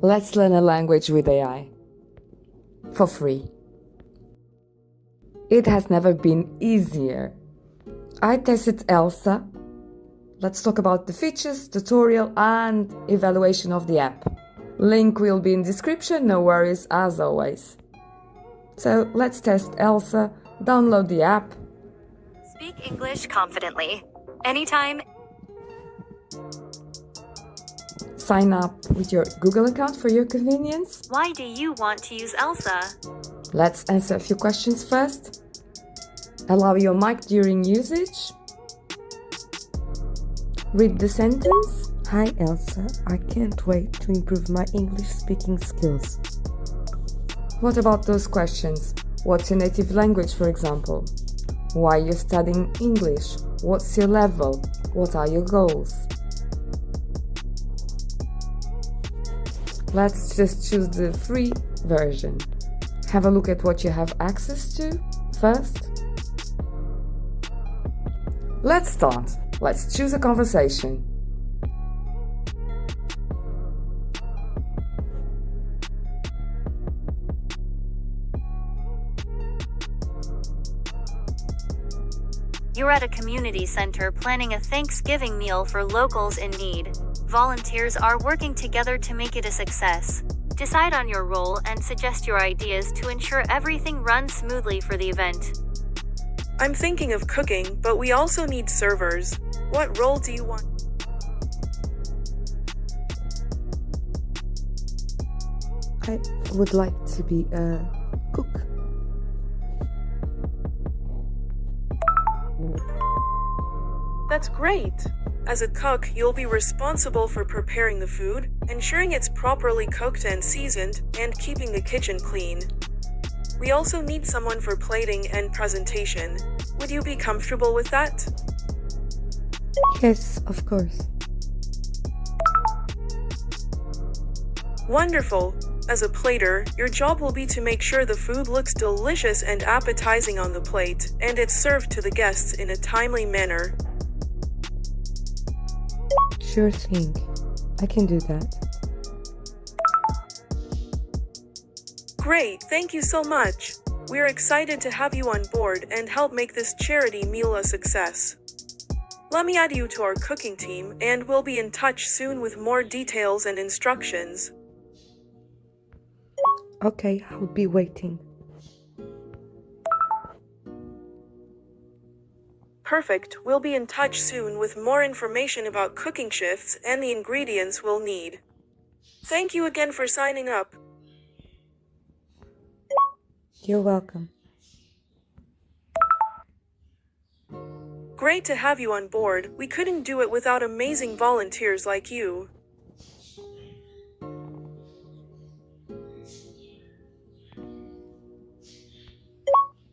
Let's learn a language with AI. For free. It has never been easier. I tested Elsa. Let's talk about the features, tutorial and evaluation of the app. Link will be in description, no worries as always. So let's test Elsa, download the app. Speak English confidently. Anytime. Sign up with your Google account for your convenience. Why do you want to use Elsa? Let's answer a few questions first. Allow your mic during usage. Read the sentence. Hi Elsa, I can't wait to improve my English speaking skills. What about those questions? What's your native language, for example? Why are you studying English? What's your level? What are your goals? Let's just choose the free version. Have a look at what you have access to first. Let's start. Let's choose a conversation. You're at a community center planning a Thanksgiving meal for locals in need. Volunteers are working together to make it a success. Decide on your role and suggest your ideas to ensure everything runs smoothly for the event. I'm thinking of cooking, but we also need servers. What role do you want? I would like to be a cook. That's great! As a cook, you'll be responsible for preparing the food, ensuring it's properly cooked and seasoned, and keeping the kitchen clean. We also need someone for plating and presentation. Would you be comfortable with that? Yes, of course. Wonderful! As a plater, your job will be to make sure the food looks delicious and appetizing on the plate, and it's served to the guests in a timely manner. Sure thing. I can do that. Great, thank you so much. We're excited to have you on board and help make this charity meal a success. Let me add you to our cooking team, and we'll be in touch soon with more details and instructions. Okay, I'll be waiting. Perfect, we'll be in touch soon with more information about cooking shifts and the ingredients we'll need. Thank you again for signing up. You're welcome. Great to have you on board. We couldn't do it without amazing volunteers like you.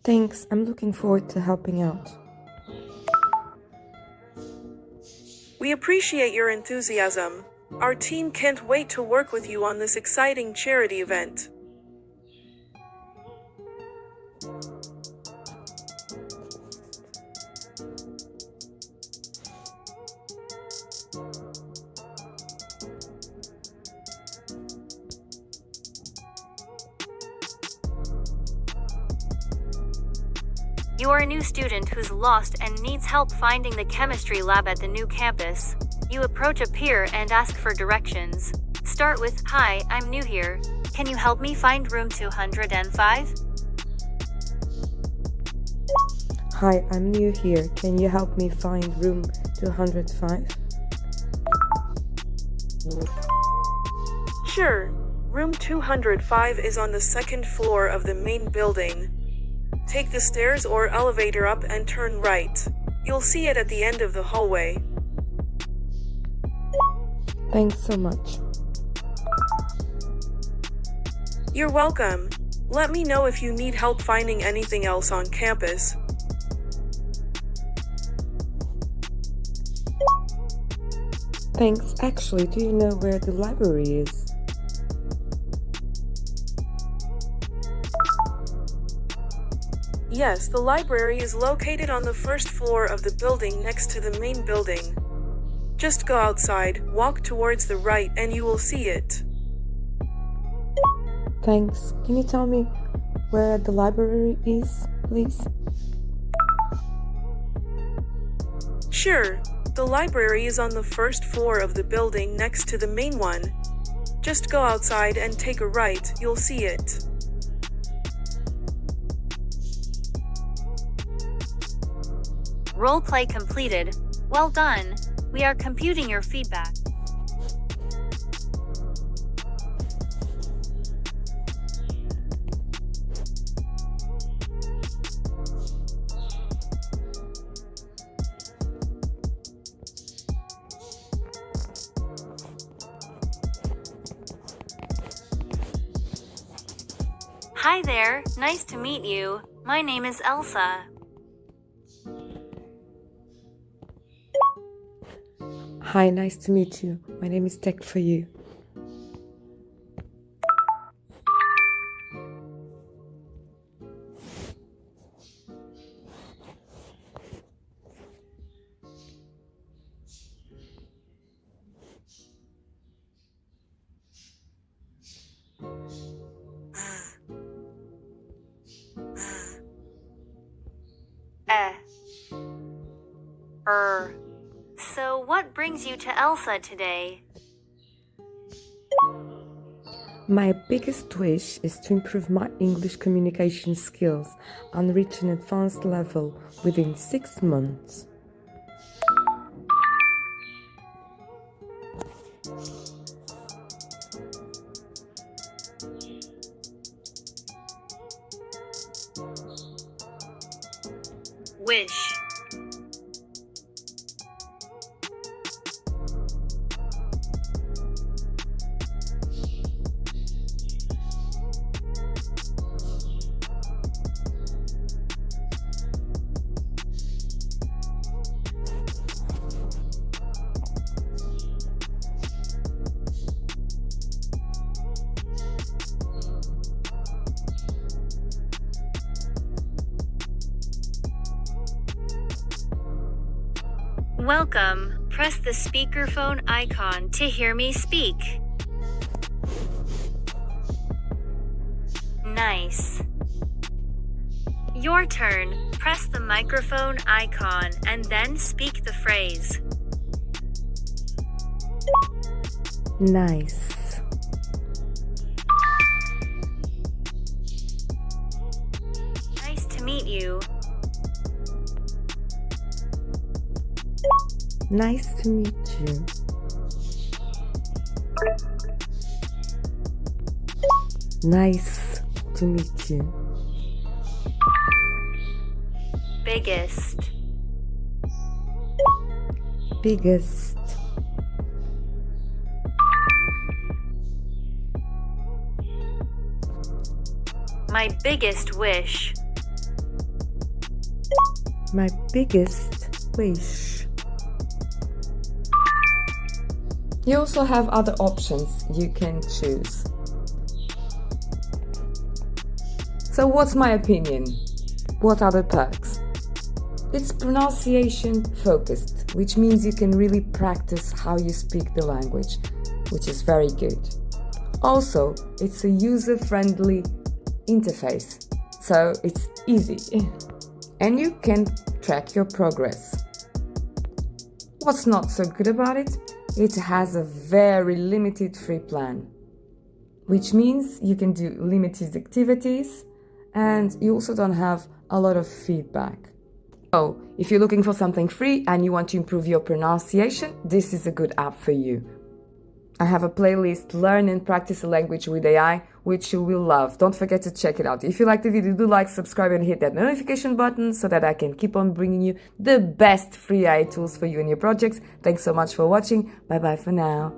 Thanks, I'm looking forward to helping out. We appreciate your enthusiasm. Our team can't wait to work with you on this exciting charity event. You are a new student who's lost and needs help finding the chemistry lab at the new campus. You approach a peer and ask for directions. Start with, "Hi, I'm new here. Can you help me find room 205? Hi, I'm new here. Can you help me find room 205? Sure. Room 205 is on the second floor of the main building. Take the stairs or elevator up and turn right. You'll see it at the end of the hallway. Thanks so much. You're welcome. Let me know if you need help finding anything else on campus. Thanks. Actually, do you know where the library is? Yes, the library is located on the first floor of the building next to the main building. Just go outside, walk towards the right, and you will see it. Thanks. Can you tell me where the library is, please? Sure, the library is on the first floor of the building next to the main one. Just go outside and take a right, you'll see it. Roleplay completed. Well done. We are computing your feedback. Hi there, nice to meet you. My name is Elsa. Hi, nice to meet you. My name is Tech for you. So what brings you to Elsa today? My biggest wish is to improve my English communication skills and reach an advanced level within 6 months. Wish. Welcome. Press the speakerphone icon to hear me speak. Nice. Your turn. Press the microphone icon and then speak the phrase. Nice. Nice to meet you. Nice to meet you. Nice to meet you. Biggest. Biggest. My biggest wish. My biggest wish. You also have other options you can choose. So what's my opinion? What are the perks? It's pronunciation focused, which means you can really practice how you speak the language, which is very good. Also, it's a user-friendly interface, so it's easy. And you can track your progress. What's not so good about it? It has a very limited free plan, which means you can do limited activities and you also don't have a lot of feedback. So, if you're looking for something free and you want to improve your pronunciation, this is a good app for you. I have a playlist, Learn and Practice a Language with AI, which you will love. Don't forget to check it out. If you like the video, do like, subscribe and hit that notification button so that I can keep on bringing you the best free AI tools for you and your projects. Thanks so much for watching. Bye bye for now.